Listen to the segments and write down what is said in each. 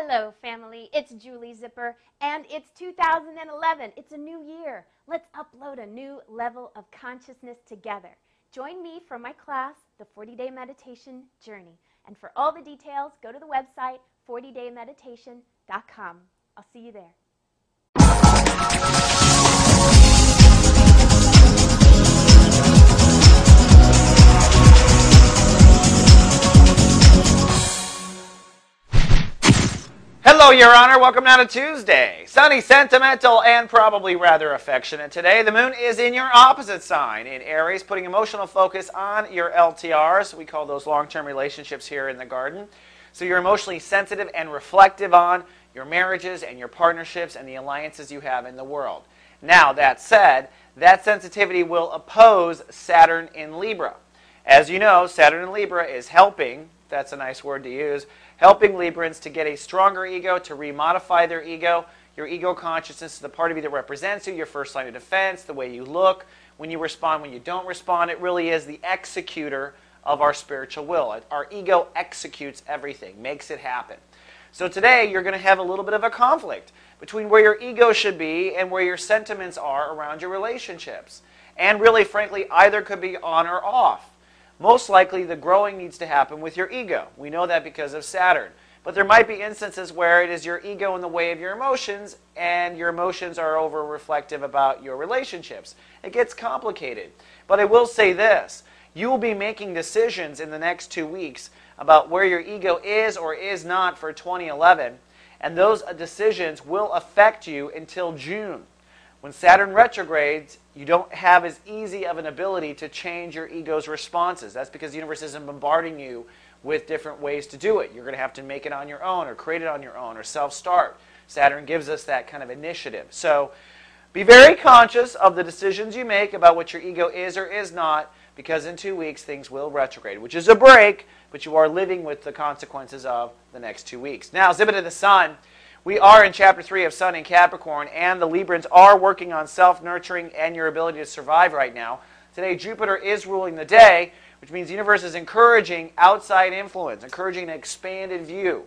Hello, family. It's Julie Zipper, and it's 2011. It's a new year. Let's upload a new level of consciousness together. Join me for my class, The 40-Day Meditation Journey. And for all the details, go to the website, 40daymeditation.com. I'll see you there. Hello, Your Honor. Welcome now to Tuesday. Sunny, sentimental, and probably rather affectionate today. The moon is in your opposite sign in Aries, putting emotional focus on your LTRs. We call those long-term relationships here in the garden. So you're emotionally sensitive and reflective on your marriages and your partnerships and the alliances you have in the world. Now, that said, that sensitivity will oppose Saturn in Libra. As you know, Saturn in Libra is helping, that's a nice word to use, helping Librans to get a stronger ego, to remodify their ego. Your ego consciousness is the part of you that represents you, your first line of defense, the way you look, when you respond, when you don't respond. It really is the executor of our spiritual will. Our ego executes everything, makes it happen. So today you're going to have a little bit of a conflict between where your ego should be and where your sentiments are around your relationships. And really, frankly, either could be on or off. Most likely, the growing needs to happen with your ego. We know that because of Saturn. But there might be instances where it is your ego in the way of your emotions, and your emotions are over-reflective about your relationships. It gets complicated. But I will say this. You will be making decisions in the next 2 weeks about where your ego is or is not for 2011. And those decisions will affect you until June. When Saturn retrogrades, you don't have as easy of an ability to change your ego's responses. That's because the universe isn't bombarding you with different ways to do it. You're going to have to make it on your own or create it on your own or self-start. Saturn gives us that kind of initiative. So be very conscious of the decisions you make about what your ego is or is not, because in 2 weeks things will retrograde, which is a break, but you are living with the consequences of the next 2 weeks. Now, zip it to the sun. We are in Chapter 3 of Sun in Capricorn, and the Librans are working on self-nurturing and your ability to survive right now. Today, Jupiter is ruling the day, which means the universe is encouraging outside influence, encouraging an expanded view.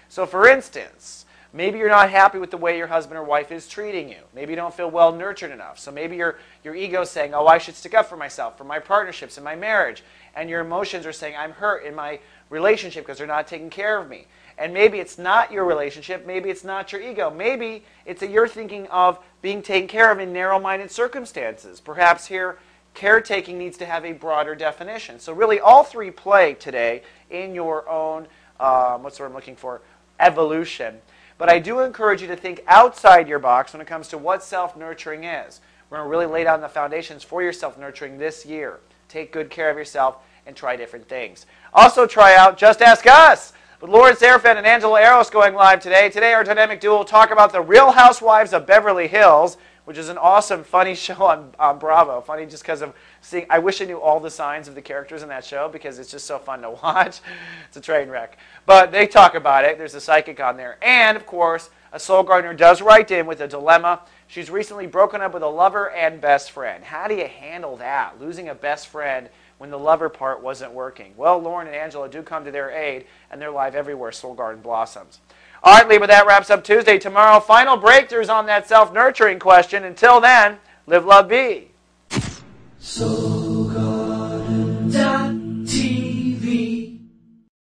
So, for instance, maybe you're not happy with the way your husband or wife is treating you. Maybe you don't feel well nurtured enough. So maybe your ego is saying, oh, I should stick up for myself, for my partnerships, in my marriage. And your emotions are saying, I'm hurt in my relationship because they're not taking care of me. And maybe it's not your relationship, maybe it's not your ego. Maybe it's that you're thinking of being taken care of in narrow-minded circumstances. Perhaps here, caretaking needs to have a broader definition. So really, all three play today in your own, what's the word I'm looking for, evolution. But I do encourage you to think outside your box when it comes to what self-nurturing is. We're going to really lay down the foundations for your self-nurturing this year. Take good care of yourself and try different things. Also try out Just Ask Us with Lauren Serafin and Angela Eros going live today. Today our dynamic duo will talk about The Real Housewives of Beverly Hills, which is an awesome, funny show on Bravo. Funny just because of seeing, I wish I knew all the signs of the characters in that show because it's just so fun to watch. It's a train wreck. But they talk about it. There's a psychic on there. And, of course, a soul gardener does write in with a dilemma. She's recently broken up with a lover and best friend. How do you handle that? Losing a best friend when the lover part wasn't working. Well, Lauren and Angela do come to their aid, and they're live everywhere Soul Garden blossoms. All right, Libra, that wraps up Tuesday. Tomorrow, final breakthroughs on that self-nurturing question. Until then, live, love, be.